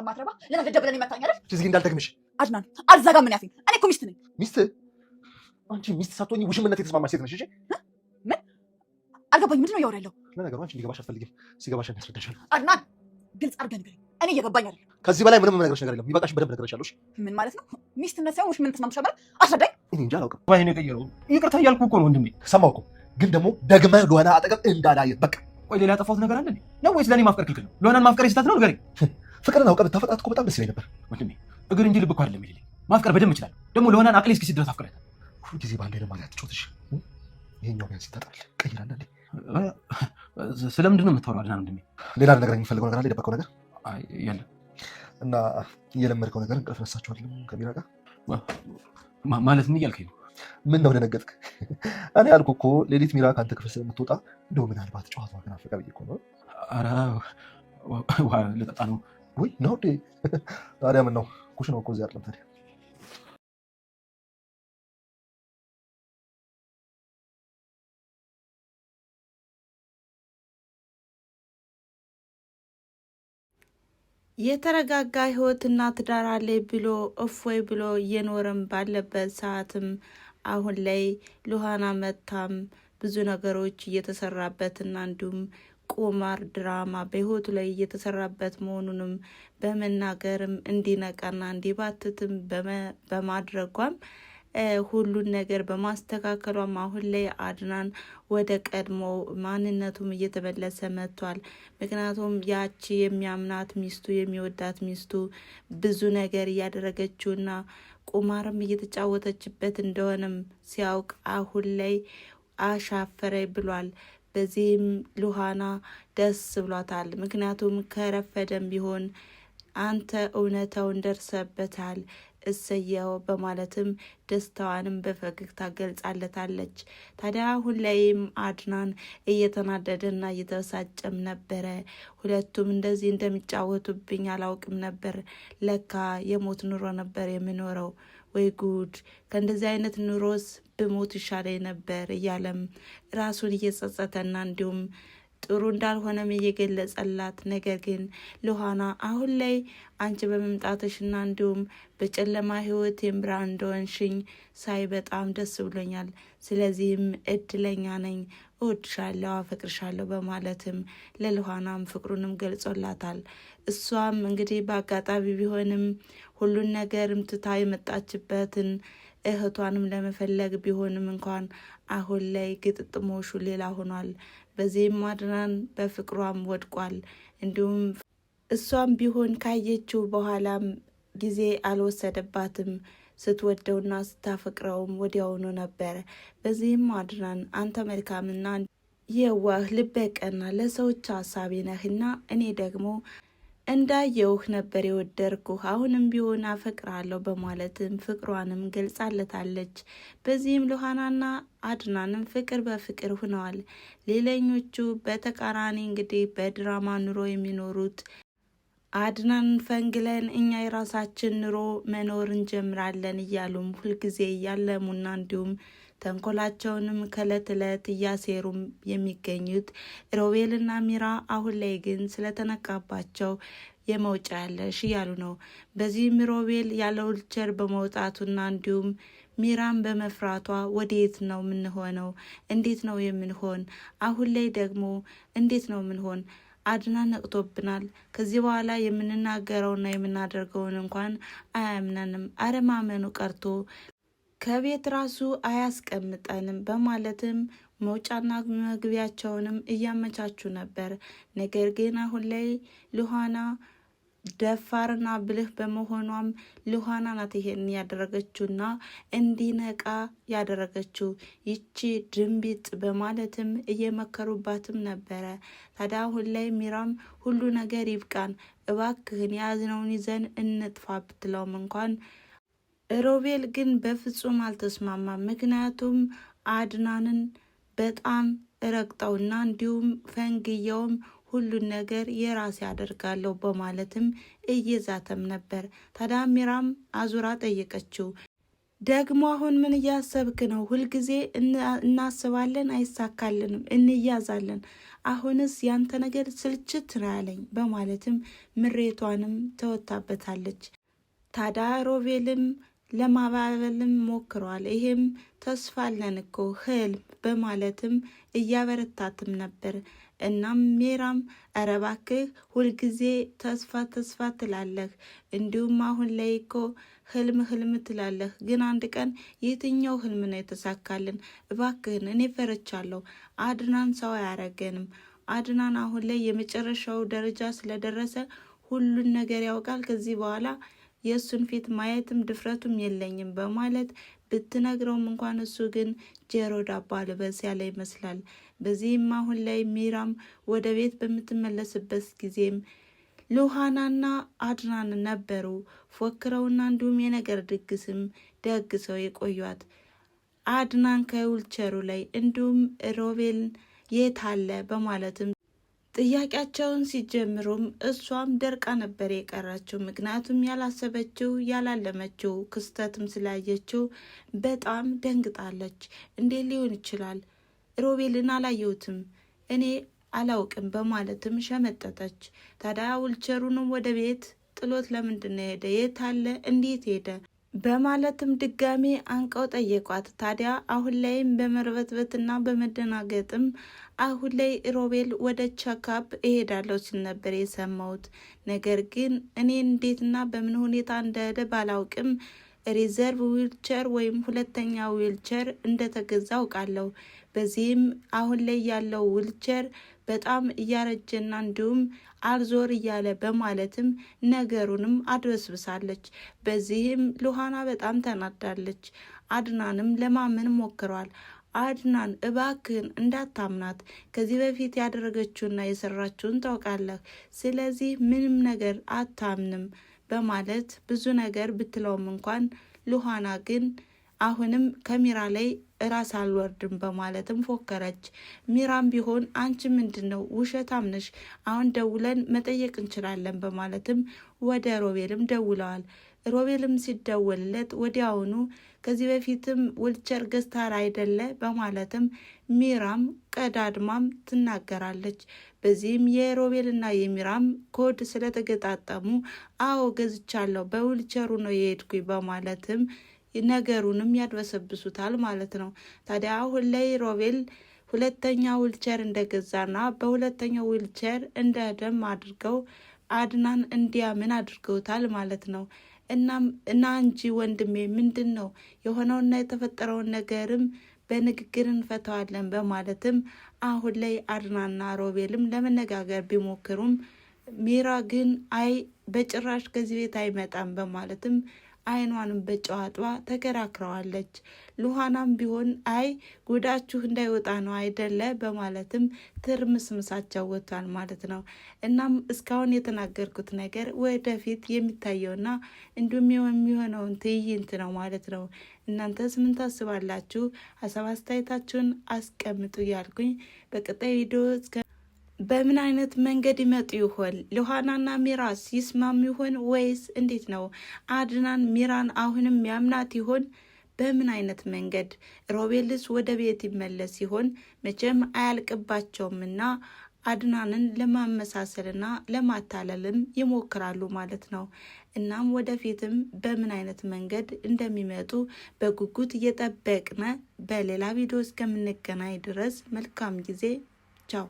ማትረባ ለምን ደብለን ይመታኝ አይደል? እዚህ እንዳልተግምሽ አድናን አልዛጋ ምን ያፊ እኔ እኮ ሚስት ነኝ። ሚስት? አንቺ ሚስት ሳትሆኚ ውሽምነት የተስማማች ሴት ነሽ። እሺ ምን አልገባኝ። ምንድን ነው እያወራ ያለው? ለነገሩ አንቺ ሊገባሽ አትፈልጊም። ሲገባሽ ያስረዳሻል። አድናን ግልጽ አድርገህ ንገረኝ። እኔ እየገባኝ አይደል? ከዚህ በላይ ምንም ነገሮች ነገር የለም። ይበቃሽ። በደንብ ነገርሻለሁ። ምን ማለት ነው? ሚስትነት ሳይሆን ውሽምነት ተስማምተሻል ማለት አስረዳኝ። እኔ እንጃ አላውቅም። ባይኔ ቀየረው። ይቅርታ እያልኩ እኮ ነው ወንድሜ። ሰማሁ እኮ ግን ደግሞ ደግመህ ሉሃና አጠገብ እንዳላየት በቃ። ቆይ ሌላ ያጠፋሁት ነገር አለ ነው ወይስ ለእኔ ማፍቀር ክልክል ነው? ሉሃናን ማፍቀር የስህተት ነው? ንገረኝ። ፍቅርን አውቀህ ብታፈቅራት እኮ በጣም ደስ ይለኝ ነበር ወንድሜ። እግር እንጂ ልብ እኮ አይደለም የሚልኝ። ማፍቀር በደንብ እችላለሁ። ደግሞ ሉሃናን አቅሌ እስኪስት ድረስ አፍቅሬያታለሁ። ሁሉ ጊዜ ባንዴ ነው ማለት አትጮትሽ። ይሄኛው ቢያንስ ይታጣል። ቀይራለህ። ስለምንድን ነው የምታወራው አድናን ወንድሜ? ሌላ ነገር የሚፈልገው ነገር አለ? የደበቀው ነገር የለም። እና እየለመድከው ነገር እንቅልፍ ነሳችሁ አይደለም ከሚራ ጋር ማለት ምን እያልከኝ ነው? ምን ነው ደነገጥክ? እኔ ያልኩህ እኮ ሌሊት ሚራ ከአንተ ክፍል ስለምትወጣ እንደው ምናልባት ጨዋታዋ ግን አፈቀ ብዬ እኮ ነው። ኧረ ውሃ ልጠጣ ነው። ወይ ነው እንዴ? ታዲያ ምን ነው ኩሽናው እኮ እዚህ አይደለም ታዲያ? የተረጋጋ ህይወትና ትዳር አለ ብሎ እፎይ ብሎ እየኖረም ባለበት ሰዓትም አሁን ላይ ሉሃና መታም ብዙ ነገሮች እየተሰራበትና እንዲሁም ቁማር ድራማ በህይወቱ ላይ እየተሰራበት መሆኑንም በመናገርም እንዲነቃና እንዲባትትም በማድረጓም ሁሉን ነገር በማስተካከሏም አሁን ላይ አድናን ወደ ቀድሞ ማንነቱም እየተመለሰ መጥቷል። ምክንያቱም ያቺ የሚያምናት ሚስቱ የሚወዳት ሚስቱ ብዙ ነገር እያደረገችውና ቁማርም እየተጫወተችበት እንደሆነም ሲያውቅ አሁን ላይ አሻፈረ ብሏል። በዚህም ሉሃና ደስ ብሏታል። ምክንያቱም ከረፈደም ቢሆን አንተ እውነታውን ደርሰበታል እሰየው በማለትም ደስታዋንም በፈገግታ ገልጻለታለች። ታዲያ አሁን ላይም አድናን እየተናደደና እየተበሳጨም ነበረ። ሁለቱም እንደዚህ እንደሚጫወቱብኝ አላውቅም ነበር፣ ለካ የሞት ኑሮ ነበር የምኖረው፣ ወይ ጉድ፣ ከእንደዚህ አይነት ኑሮስ ብሞት ይሻለኝ ነበር እያለም ራሱን እየጸጸተና እንዲሁም ጥሩ እንዳልሆነም እየገለጸላት፣ ነገር ግን ሉሃና አሁን ላይ አንቺ በመምጣትሽና እንዲሁም በጨለማ ህይወት የምብርሃን እንደሆንሽኝ ሳይ በጣም ደስ ብሎኛል። ስለዚህም እድለኛ ነኝ፣ እወድሻለሁ፣ አፈቅርሻለሁ በማለትም ለሉሃናም ፍቅሩንም ገልጾላታል። እሷም እንግዲህ በአጋጣሚ ቢሆንም ሁሉን ነገርም ትታ የመጣችበትን እህቷንም ለመፈለግ ቢሆንም እንኳን አሁን ላይ ግጥጥሞሹ ሌላ ሆኗል። በዚህም አድናን በፍቅሯም ወድቋል። እንዲሁም እሷም ቢሆን ካየችው በኋላም ጊዜ አልወሰደባትም። ስትወደውና ስታፈቅረውም ወዲያውኑ ነበር። በዚህም አድናን አንተ መልካምና የዋህ ልበ ቀና ለሰዎች ሀሳቢ ነህና እኔ ደግሞ እንዳየውህ ነበር የወደድኩህ፣ አሁንም ቢሆን አፈቅራለሁ በማለትም ፍቅሯንም ገልጻለታለች። በዚህም ሉሃናና አድናንም ፍቅር በፍቅር ሆነዋል። ሌላኞቹ በተቃራኒ እንግዲህ በድራማ ኑሮ የሚኖሩት አድናን ፈንግለን እኛ የራሳችን ኑሮ መኖር እንጀምራለን እያሉም ሁልጊዜ እያለሙና እንዲሁም ተንኮላቸውንም ከእለት እለት እያሴሩም የሚገኙት ሮቤልና ሚራ አሁን ላይ ግን ስለተነቃባቸው የመውጫ ያለሽ እያሉ ነው። በዚህም ሮቤል ያለ ዊልቸር በመውጣቱና እንዲሁም ሚራን በመፍራቷ ወዴት ነው የምንሆነው? እንዴት ነው የምንሆን? አሁን ላይ ደግሞ እንዴት ነው የምንሆን? አድናን ነቅቶብናል። ከዚህ በኋላ የምንናገረውና የምናደርገውን እንኳን አያምነንም። አረማመኑ ቀርቶ ከቤት ራሱ አያስቀምጠንም በማለትም መውጫና መግቢያቸውንም እያመቻቹ ነበር። ነገር ግን አሁን ላይ ሉሃና ደፋርና ብልህ በመሆኗም ሉሃና ናት ይሄን ያደረገችውና እንዲነቃ ያደረገችው ይቺ ድንቢጥ በማለትም እየመከሩባትም ነበረ። ታዲያ አሁን ላይ ሚራም ሁሉ ነገር ይብቃን እባክህን የያዝነውን ይዘን እንጥፋ ብትለውም እንኳን ሮቤል ግን በፍጹም አልተስማማም። ምክንያቱም አድናንን በጣም ረግጠውና እንዲሁም ፈንግየውም ሁሉን ነገር የራሴ ያደርጋለሁ በማለትም እየዛተም ነበር። ታዲያ ሚራም አዙራ ጠየቀችው። ደግሞ አሁን ምን እያሰብክ ነው? ሁልጊዜ እናስባለን አይሳካልንም፣ እንያዛለን። አሁንስ ያንተ ነገር ስልችት ነው ያለኝ በማለትም ምሬቷንም ተወታበታለች። ታዲያ ሮቤልም ለማባበልም ሞክሯል። ይሄም ተስፋ አለን እኮ ህልም በማለትም እያበረታትም ነበር። እናም ሜራም ኧረ እባክህ ሁልጊዜ ተስፋ ትላለህ፣ እንዲሁም አሁን ላይ እኮ ህልም ትላለህ፣ ግን አንድ ቀን የትኛው ህልም ነው የተሳካልን? እባክህን እኔ ፈርቻለሁ። አድናን ሰው አያረገንም። አድናን አሁን ላይ የመጨረሻው ደረጃ ስለደረሰ ሁሉን ነገር ያውቃል። ከዚህ በኋላ የእሱን ፊት ማየትም ድፍረቱም የለኝም በማለት ብትነግረውም እንኳን እሱ ግን ጆሮ ዳባ ልበስ ያለ ይመስላል። በዚህም አሁን ላይ ሜራም ወደ ቤት በምትመለስበት ጊዜም ሉሃናና አድናን ነበሩ ፎክረውና እንዲሁም የነገር ድግስም ደግሰው የቆዩት። አድናን ከዊልቸሩ ላይ እንዲሁም ሮቤል የት አለ በማለትም ጥያቄያቸውን ሲጀምሩም እሷም ደርቃ ነበር የቀራችው። ምክንያቱም ያላሰበችው ያላለመችው ክስተትም ስላየችው በጣም ደንግጣለች። እንዴት ሊሆን ይችላል? ሮቤልን አላየሁትም፣ እኔ አላውቅም በማለትም ሸመጠጠች። ታዲያ ዊልቸሩንም ወደ ቤት ጥሎት ለምንድን ነው ሄደ? የት አለ? እንዴት ሄደ? በማለትም ድጋሜ አንቀው ጠየቋት። ታዲያ አሁን ላይም በመርበትበትና በመደናገጥም አሁን ላይ ሮቤል ወደ ቸካፕ እሄዳለሁ ሲል ነበር የሰማሁት። ነገር ግን እኔ እንዴትና በምን ሁኔታ እንደሄደ ባላውቅም ሪዘርቭ ዊልቸር ወይም ሁለተኛ ዊልቸር እንደተገዛ አውቃለሁ። በዚህም አሁን ላይ ያለው ዊልቸር በጣም እያረጀና እንዲሁም አልዞር እያለ በማለትም ነገሩንም አድበስብሳለች። በዚህም ሉሃና በጣም ተናዳለች። አድናንም ለማመን ሞክሯል። አድናን እባክህን እንዳታምናት፣ ከዚህ በፊት ያደረገችውና የሰራችውን ታውቃለህ፣ ስለዚህ ምንም ነገር አታምንም በማለት ብዙ ነገር ብትለውም እንኳን ሉሃና ግን አሁንም ከሚራ ላይ ራስ አልወርድም በማለትም ፎከረች። ሚራም ቢሆን አንቺ ምንድን ነው ውሸታም ነሽ፣ አሁን ደውለን መጠየቅ እንችላለን በማለትም ወደ ሮቤልም ደውለዋል። ሮቤልም ሲደወልለት ወዲያውኑ ከዚህ በፊትም ዊልቸር ገዝታር አይደለ በማለትም ሚራም ቀዳድማም ትናገራለች። በዚህም የሮቤልና የሚራም ኮድ ስለተገጣጠሙ አዎ ገዝቻለሁ፣ በዊልቸሩ ነው የሄድኩኝ በማለትም ነገሩንም ያድበሰብሱታል ማለት ነው። ታዲያ አሁን ላይ ሮቤል ሁለተኛ ዊልቸር እንደገዛና በሁለተኛው ዊልቸር እንደደም አድርገው አድናን እንዲያምን አድርገውታል ማለት ነው። እናም እና እንጂ ወንድሜ ምንድን ነው የሆነውና የተፈጠረውን ነገርም በንግግር እንፈታዋለን በማለትም አሁን ላይ አድናና ሮቤልም ለመነጋገር ቢሞክሩም ሚራ ግን አይ በጭራሽ ከዚህ ቤት አይመጣም በማለትም አይኗንም በጨዋጧ ተከራክረዋለች። ሉሃናም ቢሆን አይ ጉዳችሁ እንዳይወጣ ነው አይደለ በማለትም ትርምስምሳቸው ወጥቷል ማለት ነው። እናም እስካሁን የተናገርኩት ነገር ወደፊት የሚታየውና እንዲሁም የሚሆነውን ትዕይንት ነው ማለት ነው። እናንተስ ምን ታስባላችሁ? ሀሳብ አስተያየታችሁን አስቀምጡ እያልኩኝ በቀጣይ ቪዲዮ በምን አይነት መንገድ ይመጡ ይሆን? ሉሃናና ሚራስ ይስማሙ ይሆን ወይስ እንዴት ነው? አድናን ሚራን አሁንም ያምናት ይሆን? በምን አይነት መንገድ? ሮቤልስ ወደ ቤት ይመለስ ይሆን? መቼም አያልቅባቸውምና አድናንን ለማመሳሰልና ለማታለልም ይሞክራሉ ማለት ነው። እናም ወደፊትም በምን አይነት መንገድ እንደሚመጡ በጉጉት እየጠበቅነ በሌላ ቪዲዮ እስከምንገናኝ ድረስ መልካም ጊዜ። ቻው።